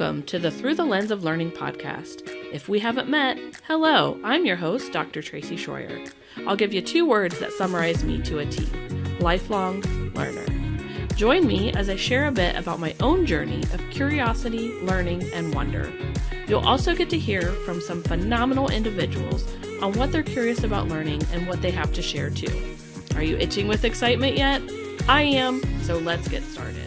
Welcome to the Through the Lens of Learning podcast. If we haven't met, hello, I'm your host, Dr. Tracy Shroyer. I'll give you 2 words that summarize me to a T: lifelong learner. Join me as I share a bit about my own journey of curiosity, learning, and wonder. You'll also get to hear from some phenomenal individuals on what they're curious about learning and what they have to share too. Are you itching with excitement yet? I am, so let's get started.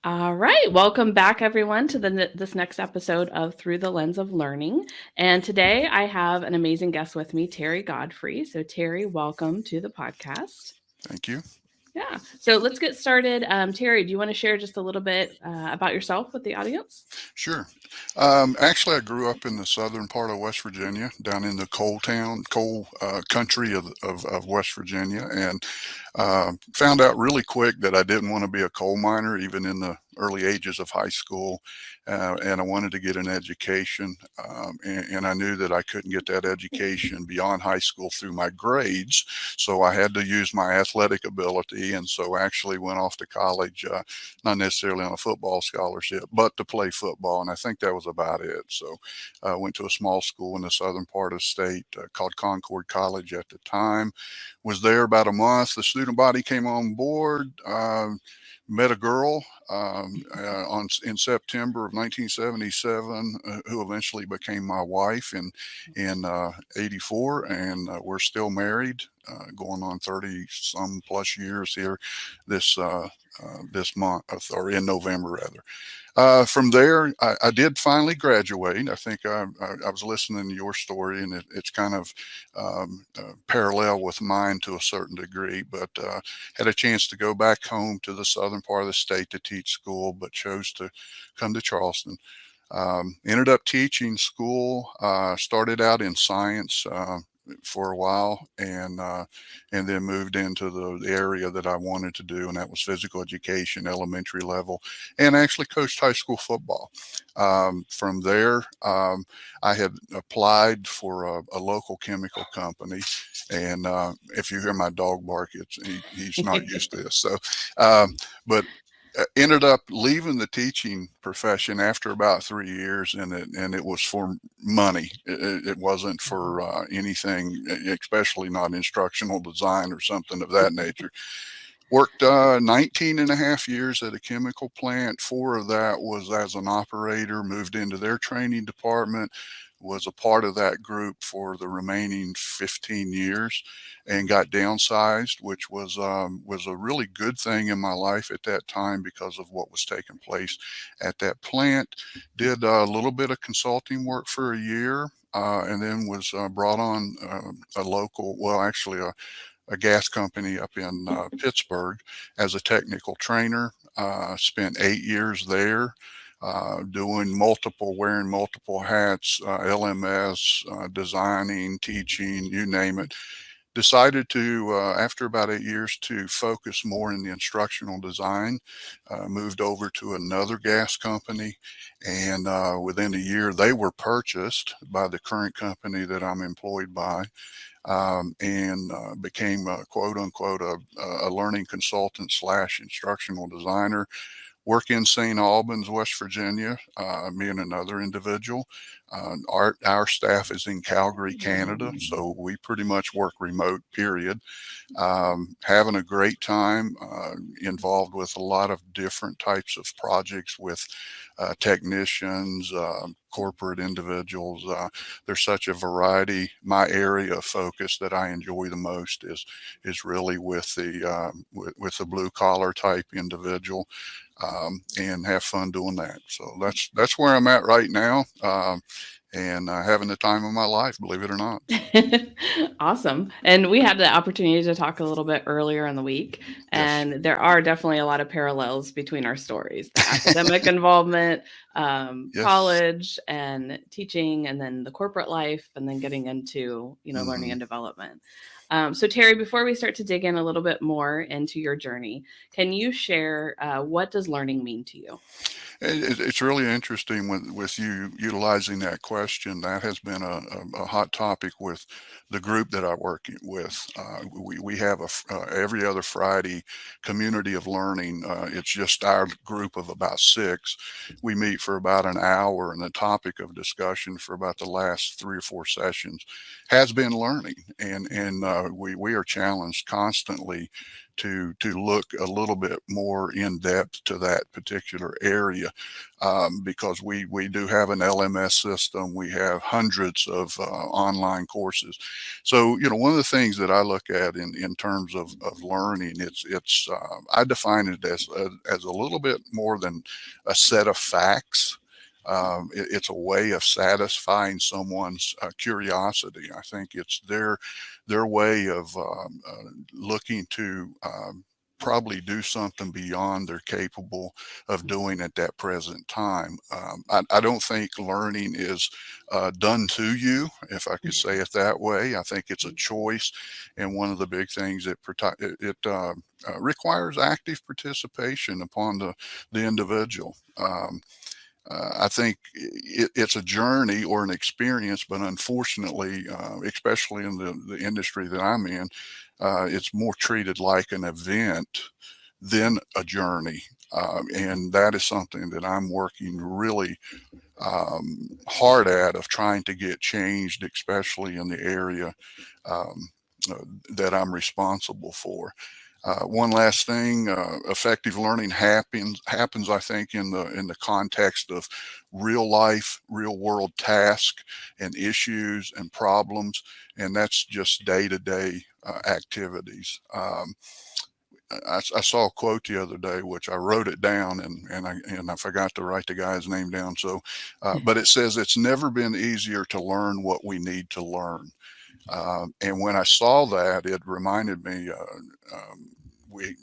All right, welcome back everyone to this next episode of Through the Lens of Learning. And today I have an amazing guest with me, Terry Godfrey. So Terry, welcome to the podcast. Thank you. Yeah, so let's get started. Terry, do you want to share just a little bit about yourself with the audience? Sure. Actually, I grew up in the southern part of West Virginia, down in the coal country of West Virginia, and found out really quick that I didn't want to be a coal miner, even in the early ages of high school, and I wanted to get an education, and I knew that I couldn't get that education beyond high school through my grades, so I had to use my athletic ability, and so actually went off to college, not necessarily on a football scholarship, but to play football, and I think that was about it. So I went to a small school in the southern part of the state called Concord College at the time. Was there about a month. The student body came on board. Met a girl in September of 1977, who eventually became my wife in '84, and we're still married, going on 30 some plus years here this month, or in November rather. From there, I did finally graduate. I think I was listening to your story, and it's kind of parallel with mine to a certain degree, but had a chance to go back home to the southern part of the state to teach school, but chose to come to Charleston. Ended up teaching school, started out in science for a while, and then moved into the area that I wanted to do, and that was physical education, elementary level, and actually coached high school football. From there, I had applied for a local chemical company, and if you hear my dog bark, he's not used to this. So, but ended up leaving the teaching profession after about 3 years, and it was for money. It wasn't for anything, especially not instructional design or something of that nature. Worked 19 and a half years at a chemical plant. 4 of that was as an operator, moved into their training department, was a part of that group for the remaining 15 years, and got downsized, which was a really good thing in my life at that time because of what was taking place at that plant. Did a little bit of consulting work for a year, and then was brought on a gas company up in Pittsburgh as a technical trainer. Spent 8 years there, wearing multiple hats, LMS, designing, teaching, you name it. Decided to, after about 8 years, to focus more in the instructional design. Moved over to another gas company, and within a year, they were purchased by the current company that I'm employed by. And became quote unquote a learning consultant / instructional designer. Work in St. Albans, West Virginia, me and another individual. Our staff is in Calgary, Canada, so we pretty much work remote, period. Having a great time, involved with a lot of different types of projects with technicians, corporate individuals. There's such a variety. My area of focus that I enjoy the most is really with the blue collar type individual, and have fun doing that. So that's where I'm at right now, and having the time of my life, believe it or not. Awesome. And we had the opportunity to talk a little bit earlier in the week, and Yes. there are definitely a lot of parallels between our stories: the academic involvement, Yes. college and teaching, and then the corporate life, and then getting into learning Mhm. and development. So, Terry, before we start to dig in a little bit more into your journey, can you share what does learning mean to you? It's really interesting with you utilizing that question. That has been a hot topic with the group that I work with. We have every other Friday community of learning. It's just our group of about six. We meet for about an hour, and the topic of discussion for about the last 3 or 4 sessions has been learning, and we are challenged constantly to look a little bit more in depth to that particular area, because we do have an LMS system. We have hundreds of online courses. So, one of the things that I look at in terms of learning, it's I define it as a little bit more than a set of facts. It's a way of satisfying someone's curiosity. I think it's their way of looking to probably do something beyond they're capable of doing at that present time. I don't think learning is done to you, if I could say it that way. I think it's a choice, and one of the big things it requires active participation upon the individual. I think it's a journey or an experience, but unfortunately, especially in the industry that I'm in, it's more treated like an event than a journey. And that is something that I'm working really hard at of trying to get changed, especially in the area um, uh, that I'm responsible for. One last thing, effective learning happens, I think, in the context of real life, real world tasks and issues and problems, and that's just day to day activities. I saw a quote the other day, which I wrote it down, and I forgot to write the guy's name down. So, but it says it's never been easier to learn what we need to learn. And when I saw that, it reminded me.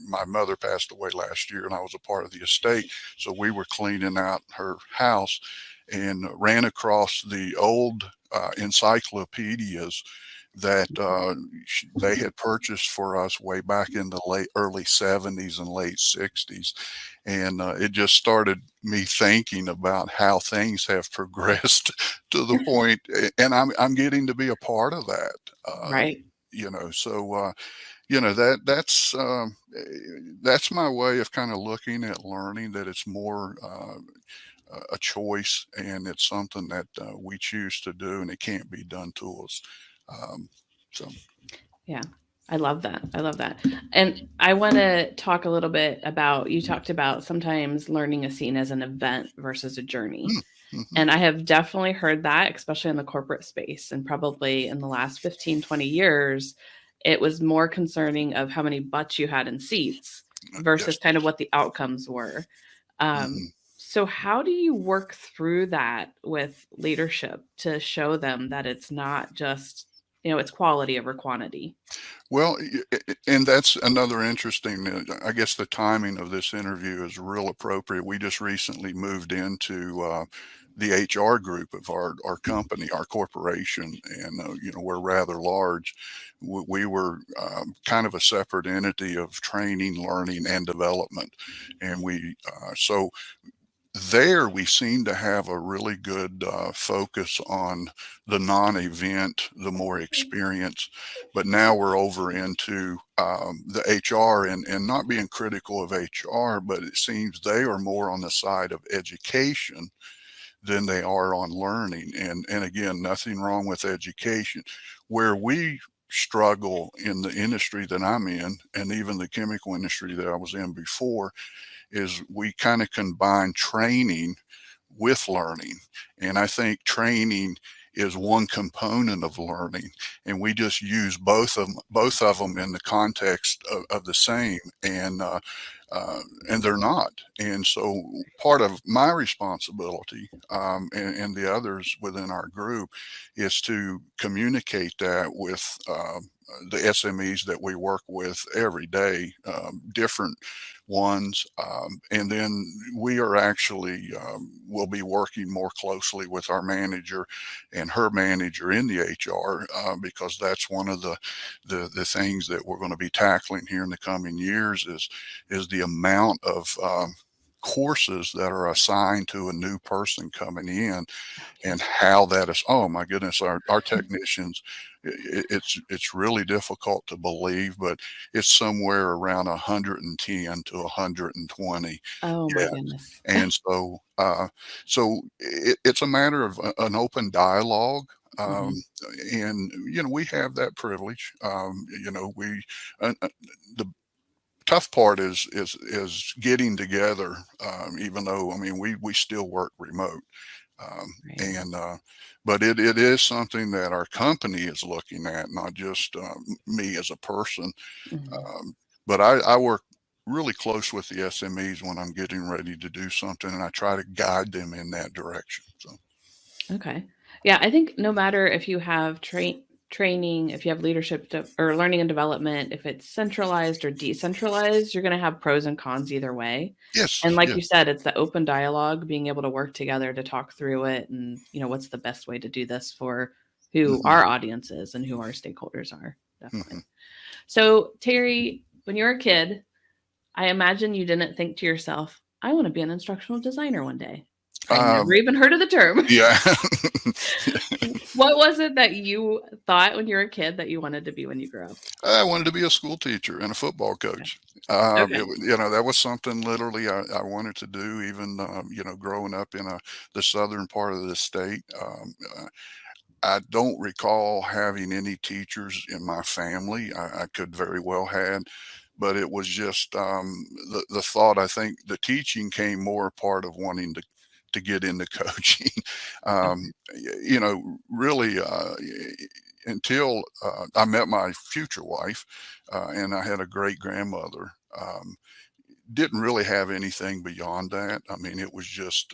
My mother passed away last year, and I was a part of the estate. So we were cleaning out her house, and ran across the old encyclopedias that they had purchased for us way back in the early 70s and late 60s. And it just started me thinking about how things have progressed to the point, and I'm getting to be a part of that. Right. So that's my way of kind of looking at learning, that it's more a choice, and it's something that we choose to do, and it can't be done to us. Um, so. Yeah. I love that. I love that. And I want to talk a little bit about you talked about sometimes learning is seen as an event versus a journey. Mm-hmm. And I have definitely heard that, especially in the corporate space. And probably in the last 15, 20 years, it was more concerning of how many butts you had in seats Yes. versus kind of what the outcomes were. Um, Hmm. so, how do you work through that with leadership to show them that it's not just, it's quality over quantity? Well, and that's another interesting. I guess the timing of this interview is real appropriate. We just recently moved into the HR group of our company, our corporation, and we're rather large. We were kind of a separate entity of training, learning, and development, and so there we seem to have a really good focus on the non-event, the more experience. But now we're over into the HR, and not being critical of HR, but it seems they are more on the side of education than they are on learning. And again, nothing wrong with education. Where we struggle in the industry that I'm in, and even the chemical industry that I was in before, is we kind of combine training with learning. And I think training is one component of learning, and we just use both of them in the context of the same, and they're not. And so part of my responsibility, and the others within our group, is to communicate that with the SMEs that we work with every day, different ones. And then we are actually will be working more closely with our manager and her manager in the HR, because that's one of the things that we're going to be tackling here in the coming years is the amount of courses that are assigned to a new person coming in, and how that is, oh my goodness, our technicians, it's really difficult to believe, but it's somewhere around 110 to 120. Oh my Yeah. goodness. And it's a matter of an open dialogue. Um, Mhm. and we have that privilege. We the tough part is getting together. Even though, I mean, we still work remote. Right. And But it is something that our company is looking at, not just me as a person. Mhm. Um, but I work really close with the SMEs when I'm getting ready to do something, and I try to guide them in that direction. So Okay. Yeah, I think no matter if you have training, if you have or learning and development, if it's centralized or decentralized, you're going to have pros and cons either way. And yes, like yes. you said, it's the open dialogue, being able to work together to talk through it and, what's the best way to do this for who Hmm. our audience is and who our stakeholders are. Hmm. Definitely. So, Terry, when you were a kid, I imagine you didn't think to yourself, I want to be an instructional designer one day. I never Um, even heard of the term. yeah. What was it that you thought when you were a kid that you wanted to be when you grew up? I wanted to be a school teacher and a football Okay. coach. Okay. That was something literally I wanted to do, even, growing up in the southern part of the state. I don't recall having any teachers in my family. I could very well had, but it was just the thought. I think the teaching came more a part of wanting to get into coaching. Okay. Really, until I met my future wife, and I had a great grandmother. Didn't really have anything beyond that. I mean, it was just,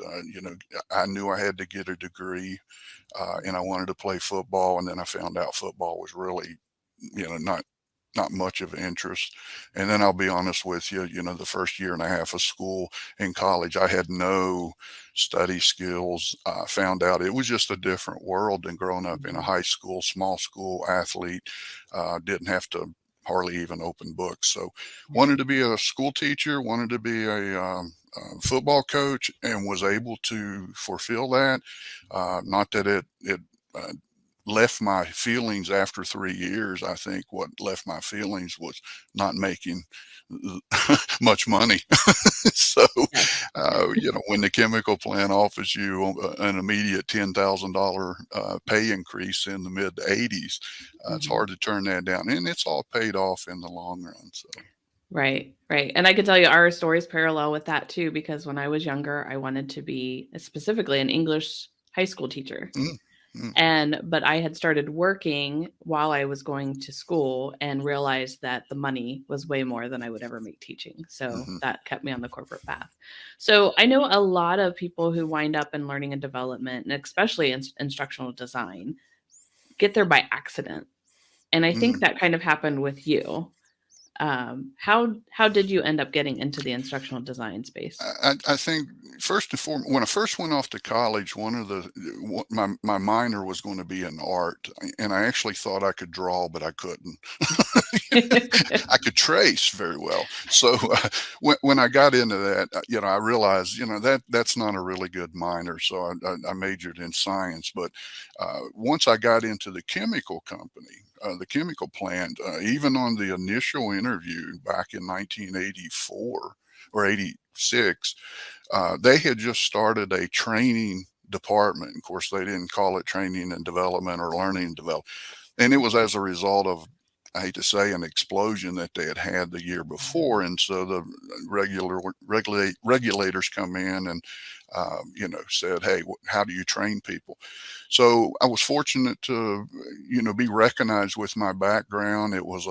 I knew I had to get a degree, and I wanted to play football. And then I found out football was really, not much of interest. And then I'll be honest with you, the first year and a half of school in college, I had no study skills. I found out it was just a different world than growing up in a Mhm. high school, small school athlete. Didn't have to hardly even open books. So wanted Right. to be a school teacher, wanted to be a football coach, and was able to fulfill that. Not that it uh, left my feelings after 3 years. I think what left my feelings was not making much money. So, Yes. Right. when the chemical plant offers you an immediate $10,000 pay increase in the mid 80s, it's Mhm. hard to turn that down, and it's all paid off in the long run. So, Right, right, and I could tell you our stories parallel with that too, because when I was younger, I wanted to be specifically an English high school teacher. mm, mm, But I had started working while I was going to school and realized that the money was way more than I would ever make teaching. So mhm, that kept me on the corporate path. So I know a lot of people who wind up in learning and development, and especially in instructional design, get there by accident. And I think mm. that kind of happened with you. How did you end up getting into the instructional design space? I think first and foremost, when I first went off to college, my minor was going to be in art, and I actually thought I could draw, but I couldn't. I could trace very well. So when I got into that, I realized, that's not a really good minor. So I majored in science. But once I got into the chemical company, the chemical plant, even on the initial interview back in 1984 or 86, they had just started a training department. Of course, they didn't call it training and development or learning and development, and it was as a result of, I hate to say, an explosion that they had had the year before. And so the regulators come in and, said, hey, how do you train people? So I was fortunate to, be recognized with my background. It was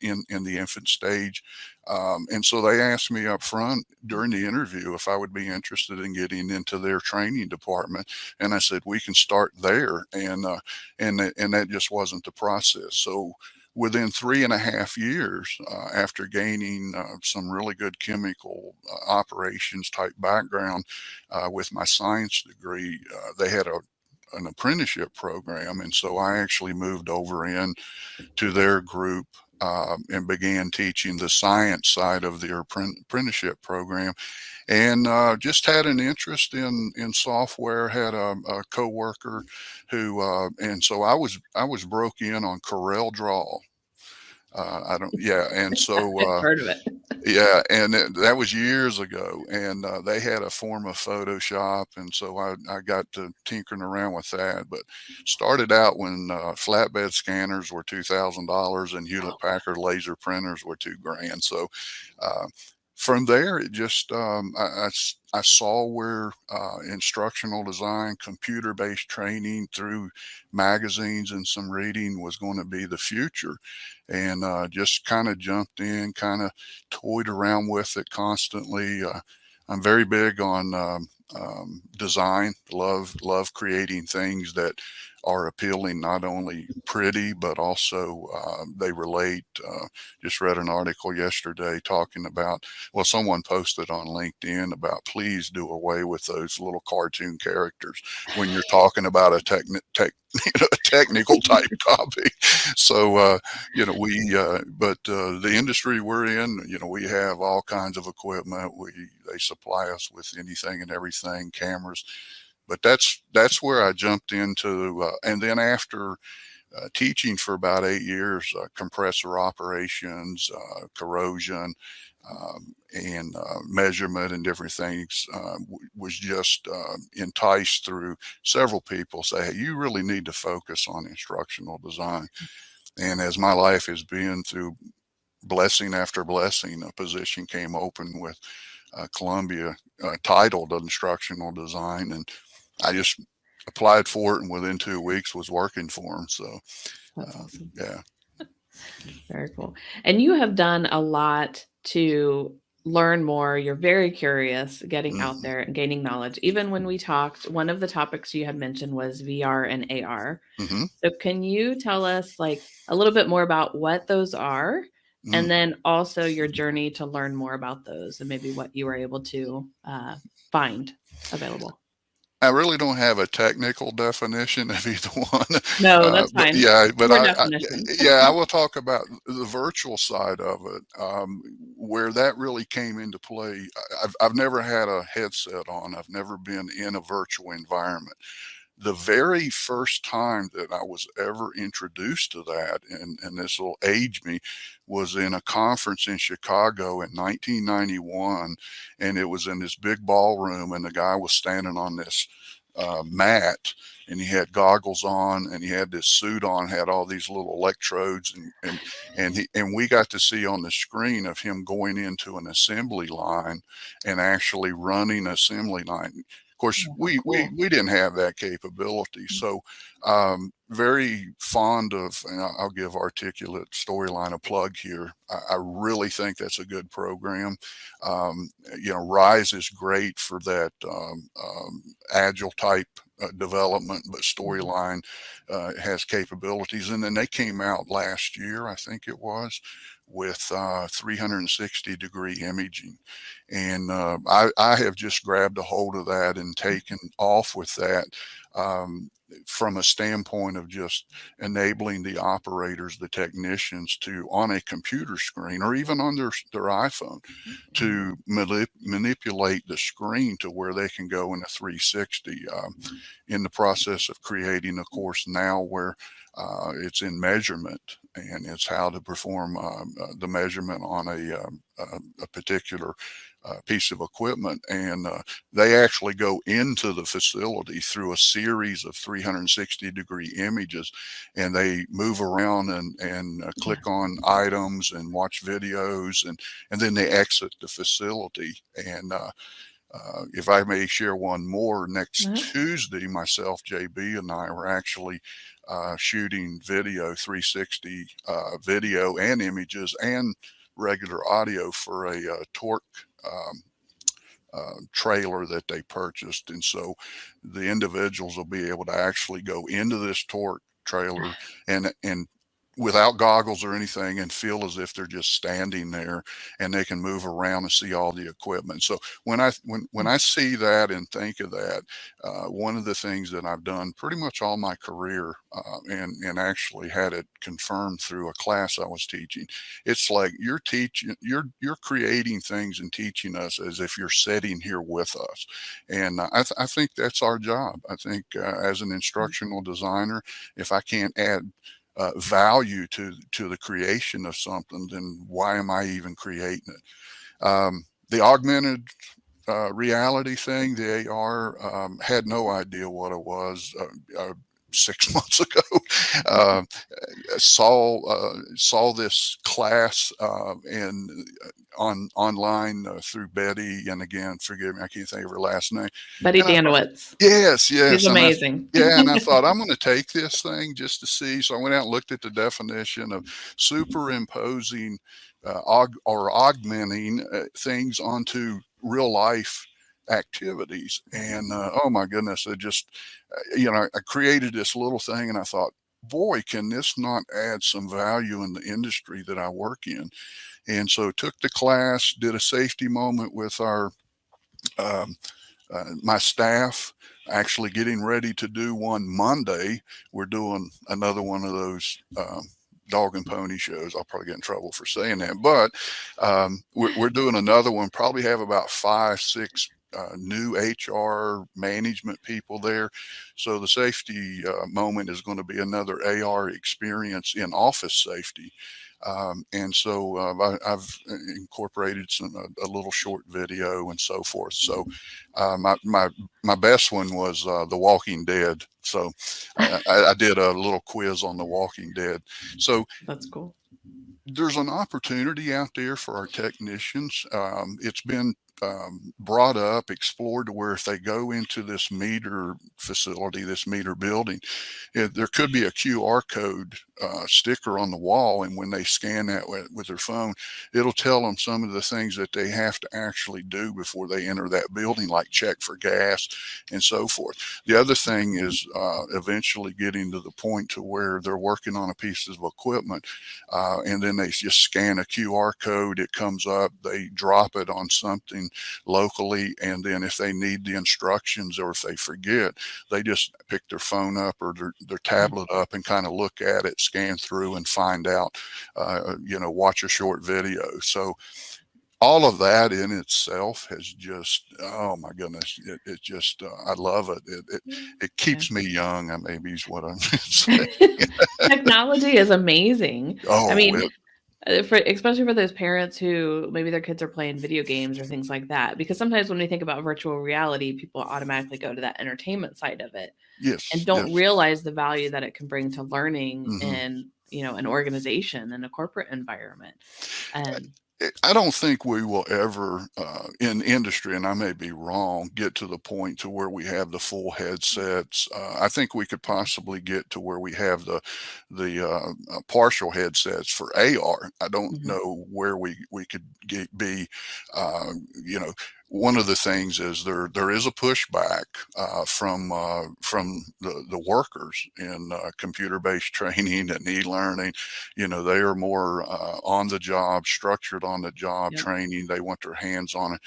in the infant stage. And so they asked me up front during the interview if I would be interested in getting into their training department. And I said, we can start there. And that just wasn't the process. So within 3.5 years, after gaining some really good chemical operations type background with my science degree, they had an apprenticeship program. And so I actually moved over in to their group and began teaching the science side of their apprenticeship program, and just had an interest in software. Had a coworker who, and so I was broke in on Corel Draw. I don't, yeah, and so I've heard of it. yeah, and that was years ago, and they had a form of Photoshop, and so I got to tinkering around with that. But started out when flatbed scanners were $2,000 and Hewlett Packard laser printers were 2 grand. So uh, from there, it just I saw where instructional design, computer-based training through magazines and some reading was going to be the future, and just kind of jumped in, kind of toyed around with it constantly. I'm very big on design. Love creating things that are appealing, not only pretty but also they relate. Just read an article yesterday talking about, well, someone posted on LinkedIn about please do away with those little cartoon characters when you're talking about a technical type topic. So the industry we're in, we have all kinds of equipment. They supply us with anything and everything, cameras. But that's where I jumped into, and then after teaching for about 8 years, compressor operations, corrosion, and measurement and different things, was just enticed through several people say, hey, you really need to focus on instructional design. And as my life has been, through blessing after blessing, a position came open with Columbia, titled instructional design, and I just applied for it, and within 2 weeks was working for them. So That's awesome. yeah. Very cool. And you have done a lot to learn more. You're very curious, getting out Hmm. there and gaining knowledge. Even when we talked, one of the topics you had mentioned was VR and AR. Hmm. So can you tell us like a little bit more about what those are, and Hmm. then also your journey to learn more about those and maybe what you were able to find available? I really don't have a technical definition of either one, No, that's but fine. yeah, but Your definition. yeah, I will talk about the virtual side of it, where that really came into play. I've never had a headset on. I've never been in a virtual environment. The very first time that I was ever introduced to that, and this will age me, was in a conference in Chicago in 1991, and it was in this big ballroom, and the guy was standing on this mat, and he had goggles on, and he had this suit on, had all these little electrodes, and we got to see on the screen of him going into an assembly line and actually running assembly line. Of course, Oh, how we cool. we didn't have that capability. So very fond of, and I'll give Articulate Storyline a plug here. I really think that's a good program. Rise is great for that agile type development, but Mhm. Storyline has capabilities. And then they came out last year, I think it was, with 360-degree imaging. And I have just grabbed a hold of that and taken off with that. From a standpoint of just enabling the operators, the technicians, to on a computer screen or even on their iPhone, to manipulate the screen to where they can go in a 360. In the process of creating a course now where it's in measurement, and it's how to perform the measurement on a particular piece of equipment. And they actually go into the facility through a series of 360-degree images, and they move around and click on items and watch videos, and then they exit the facility. And if I may share one more, next Uh-huh. Tuesday, myself, JB, and I were actually shooting video, 360 video and images and regular audio for a torque um, trailer that they purchased. And so the individuals will be able to actually go into this torque trailer and without goggles or anything and feel as if they're just standing there and they can move around and see all the equipment. So when I see that and think of that, one of the things that I've done pretty much all my career, and actually had it confirmed through a class I was teaching, it's like you're creating things and teaching us as if you're sitting here with us, and I think that's our job. I think as an instructional designer, if I can't add value to the creation of something, then why am I even creating it? The augmented reality thing, the AR, had no idea what it was. 6 months ago, uh, saw this class and online through Betty, and again, forgive me, I can't think of her last name. Betty And I thought, Danowitz. yes, She's yes, amazing. and I thought I'm going to take this thing just to see. So I went out and looked at the definition of superimposing or augmenting things onto real life activities, and oh my goodness, it just I created this little thing, and I thought, boy, can this not add some value in the industry that I work in? And so took the class, did a safety moment with our um, my staff, actually getting ready to do one Monday. We're doing another one of those dog and pony shows. I'll probably get in trouble for saying that, but we're doing another one. Probably have about 5, 6 new HR management people there. So the safety moment is going to be another AR experience in office safety. And so I've incorporated a little short video and so forth. So my best one was The Walking Dead. So I did a little quiz on The Walking Dead. So That's cool. there's an opportunity out there for our technicians. It's been brought up, explored, to where if they go into this meter facility, this meter building, there could be a QR code sticker on the wall, and when they scan that with their phone, it'll tell them some of the things that they have to actually do before they enter that building, like check for gas and so forth. The other thing is eventually getting to the point to where they're working on a piece of equipment, and then they just scan a QR code, it comes up, they drop it on something locally, and then if they need the instructions or if they forget, they just pick their phone up or their tablet up and kind of look at it, scan through and find out, watch a short video. So all of that in itself has just, oh my goodness, it just, I love it. It Yeah. keeps me young, maybe is what I'm saying. Technology is amazing. I Oh, mean, especially for those parents who maybe their kids are playing video games or things like that, because sometimes when we think about virtual reality, people automatically go to that entertainment side of it and yes, don't yes. realize the value that it can bring to learning Hmm. in, an organization and a corporate environment. And I don't think we will ever, in industry, and I may be wrong, get to the point to where we have the full headsets. I think we could possibly get to where we have the partial headsets for AR. I don't Mhm. know where we could be. Uh, you know, One of the things is there is a pushback from the workers in computer based training and e-learning. They are more on the job, structured on the job Yep. training. They want their hands on it,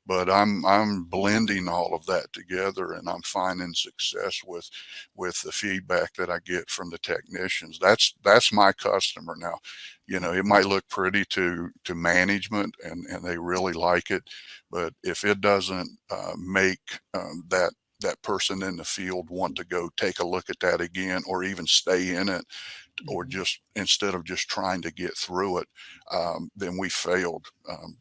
but I'm blending all of that together, and I'm finding success with the feedback that I get from the technicians. That's my customer now. It might look pretty to management, and they really like it, but if it doesn't make that person in the field want to go take a look at that again, or even stay in it, or Mhm. just instead of just trying to get through it, then we failed.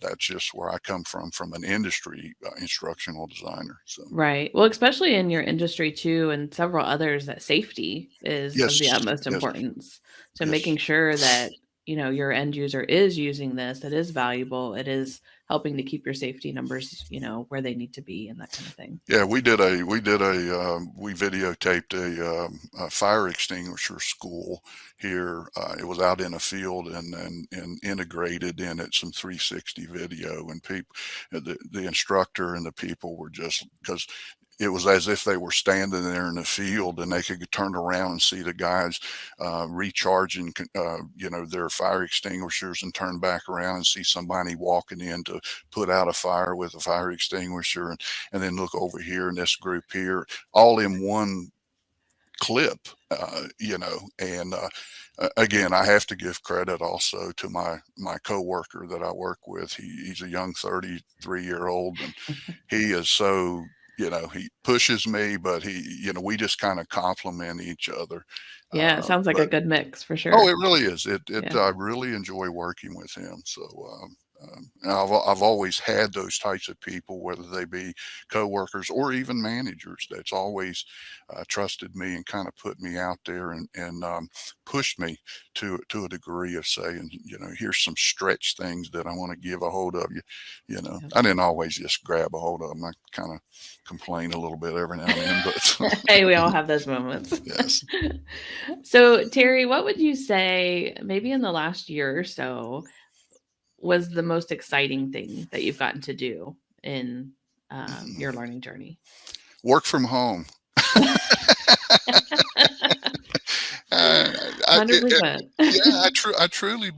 That's just where I come from an industry instructional designer. So Right. Well, especially in your industry too, and several others, that safety is of the yes, utmost yes, importance. So yes. making sure that, your end user is using this, it is valuable, it is helping to keep your safety numbers, where they need to be and that kind of thing. Yeah, we videotaped a fire extinguisher school here. It was out in a field, and integrated in it some 360 video, and people, the instructor and the people were just, because it was as if they were standing there in the field and they could turn around and see the guys recharging, their fire extinguishers, and turn back around and see somebody walking in to put out a fire with a fire extinguisher, and then look over here and this group here, all in one clip, and again, I have to give credit also to my coworker that I work with. He's a young 33-year-old, and he is so, he pushes me, but we just kind of compliment each other. Yeah, it sounds like But a good mix for oh, sure. it really is. Yeah. I really enjoy working with him. So, and I've always had those types of people, whether they be coworkers or even managers, that's always trusted me and kind of put me out there, and pushed me to a degree of saying, here's some stretch things that I want to give a hold of you. Yeah. I didn't always just grab a hold of them. I kind of complain a little bit every now and then, but Hey, we all have those moments. yes. So, Terry, what would you say, maybe in the last year or so, was the most exciting thing that you've gotten to do in your learning journey? Work from home. Uh, I, it, 100%. yeah, I truly,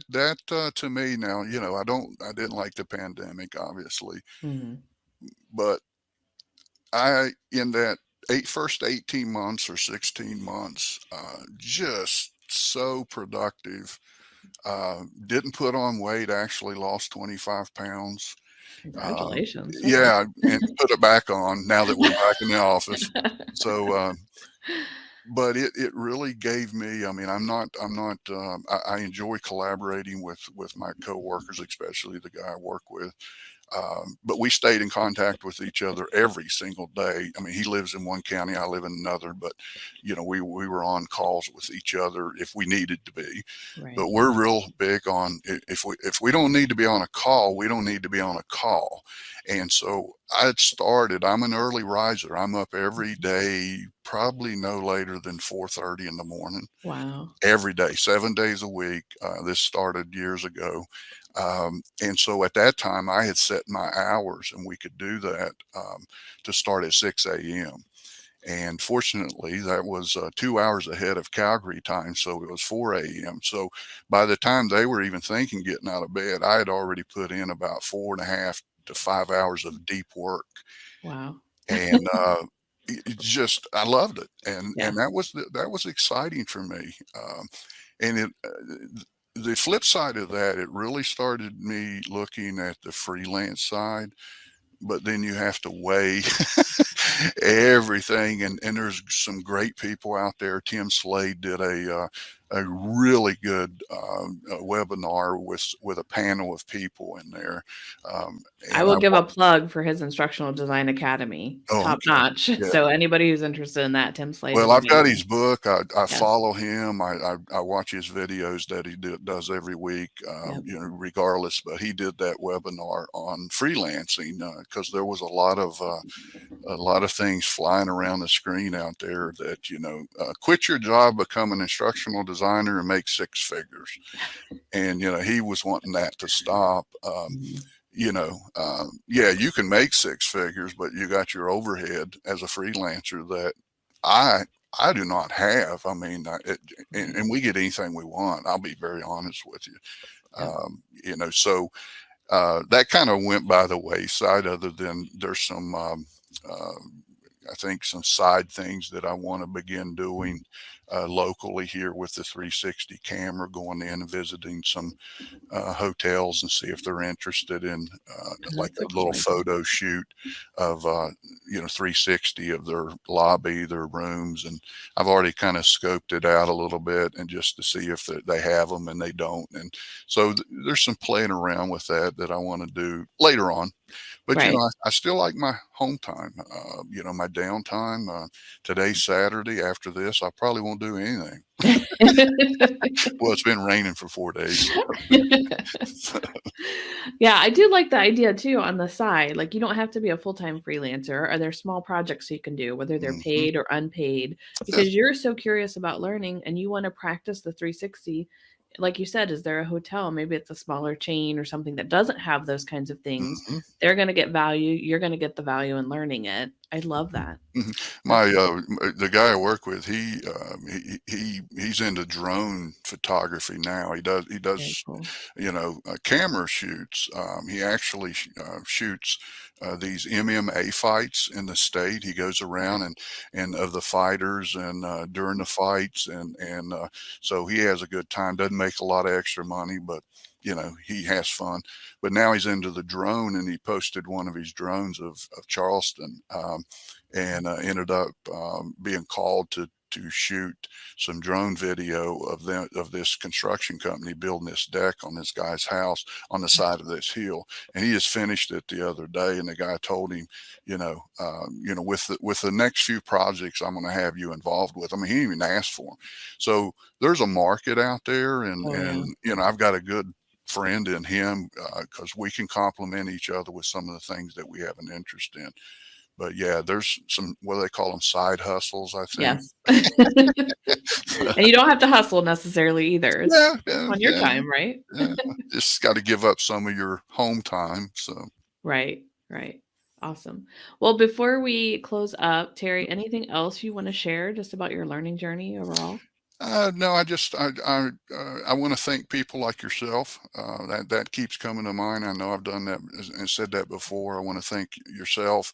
that to me now, I didn't like the pandemic, obviously, Mhm. but in that first 18 months or 16 months, just so productive. Didn't put on weight, actually lost 25 pounds. Um, Congratulations. That's yeah, awesome. and put it back on now that we're back in the office. So, but it really gave me, I mean, I enjoy collaborating with my coworkers, especially the guy I work with. But we stayed in contact with each other every single day. I mean, he lives in one county, I live in another, but we were on calls with each other if we needed to be. Right. But we're real big on, if we don't need to be on a call, we don't need to be on a call. And so I'm an early riser. I'm up every day, probably no later than 4:30 in the morning, Wow. every day, 7 days a week. This started years ago. And so at that time, I had set my hours, and we could do that, to start at 6 a.m. And fortunately, that was 2 hours ahead of Calgary time. So it was 4 a.m. So by the time they were even thinking getting out of bed, I had already put in about 4.5 to 5 hours of deep work. Wow. And I loved it. Yeah. And that was exciting for me. And the flip side of that, it really started me looking at the freelance side, but then you have to weigh everything, and there's some great people out there. Tim Slade did a really good webinar with a panel of people in there, um, I and will give a plug for his Instructional Design Academy. oh, Top okay, notch. yeah. So anybody who's interested in that, Tim Slade is Well, I've got amazing. his book. I Yeah. follow him. I watch his videos that he does every week, Yep. regardless. But he did that webinar on freelancing, because there was a lot of things flying around the screen out there that, quit your job, become an instructional designer, and make six figures. And, he was wanting that to stop. Mhm. Yeah, you can make six figures, but you got your overhead as a freelancer that I I do not have. I mean, Right. and we get anything we want. I'll be very honest with you. Yep. So that kind of went by the wayside. Other than there's some, I think, some side things that I want to begin doing locally here with the 360 camera, going in and visiting some hotels and see if they're interested in like That's a little exciting. photo shoot of 360 of their lobby, their rooms. And I've already kind of scoped it out a little bit, and just to see if they have them, and they don't. And so there's some playing around with that I want to do later on. But Right. I still like my home time, my downtime. Today's Saturday. After this, I probably won't do anything. Well, it's been raining for 4 days. So, Yeah, I do like the idea too on the side. Like, you don't have to be a full-time freelancer, or there's small projects you can do, whether they're mhm. paid or unpaid, Yes. because you're so curious about learning and you want to practice the 360. like you said, is there a hotel? Maybe it's a smaller chain or something that doesn't have those kinds of things. Mhm. They're going to get value. You're going to get the value in learning it. I love that. Mhm. That's The guy I work with, he's into drone photography now. He very does, cool. camera shoots. He actually shoots these MMA fights in the state. He goes Okay. around and of the fighters and during the fights and so he has a good time. Doesn't make a lot of extra money, but he has fun. But now he's into the drone, and he posted one of his drones of Charleston, and ended up being called to shoot some drone video of this construction company building this deck on this guy's house on the side of this hill. And he just finished it the other day, and the guy told him, with the next few projects I'm going to have you involved with. I mean, he didn't even ask for them. So there's a market out there, and Oh, yeah. I've got a good friend in him, because we can complement each other with some of the things that we have an interest in. But yeah, there's some, what do they call them, side hustles, I think. Yes. And you don't have to hustle necessarily either. It's Yeah, yeah, on your yeah, time, right? yeah. Just got to give up some of your home time. So, Right, right. Awesome. Well, before we close up, Terry, anything else you want to share just about your learning journey overall? no, I want to thank people like yourself. That keeps coming to mind. I know I've done that and said that before. I want to thank yourself,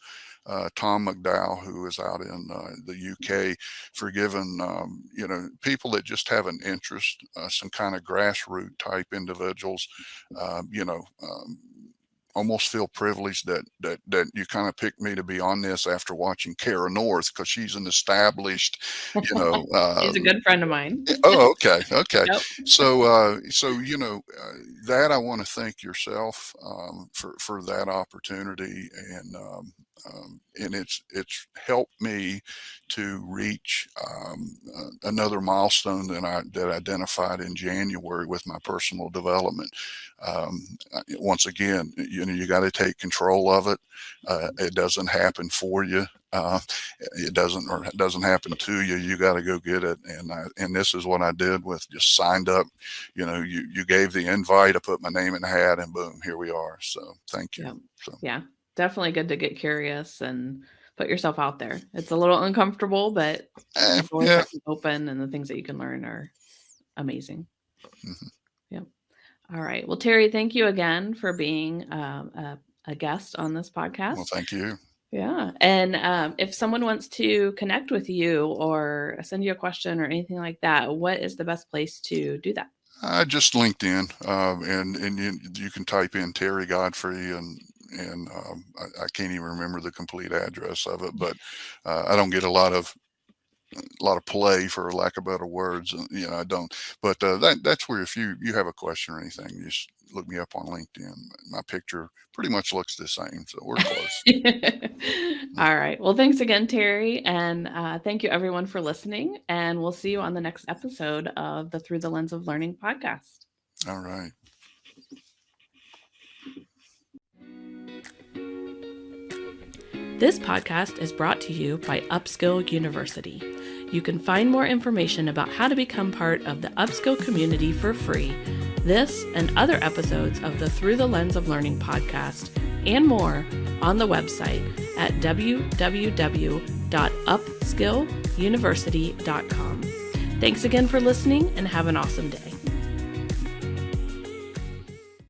Tom McDowell, who is out in the UK, for giving people that just have an interest, some kind of grassroots type individuals, almost feel privileged that you kind of picked me to be on this after watching Kara North, because she's an established, you know. She's a good friend of mine. Oh, okay, okay. Yep. That I want to thank yourself for that opportunity, and it's helped me to reach another milestone that I identified in January with my personal development. Once again, you got to take control of it. It doesn't happen for you. It doesn't happen to you. You got to go get it. And this is what I did, with just signed up. You gave the invite. I put my name in the hat, and boom, here we are. So thank you. Yeah. So Yeah. Definitely good to get curious and put yourself out there. It's a little uncomfortable, but the doors yeah. that can open and the things that you can learn are amazing. Mhm. Yep. All right. Well, Terry, thank you again for being a guest on this Well, podcast. thank you. Yeah. And if someone wants to connect with you or send you a question or anything like that, what is the best place to do that? Just LinkedIn, and you can type in Terry Godfrey, and I can't even remember the complete address of it, but I don't get a lot of play, for lack of better words. I don't. But that's where, if you have a question or anything, you just look me up on LinkedIn. My picture pretty much looks the same, so we're close. All right. Well, thanks again, Terry. And thank you, everyone, for listening. And we'll see you on the next episode of the Through the Lens of Learning podcast. All right. This podcast is brought to you by Upskill University. You can find more information about how to become part of the Upskill community for free, this and other episodes of the Through the Lens of Learning podcast, and more on the website at www.upskilluniversity.com. Thanks again for listening, and have an awesome day.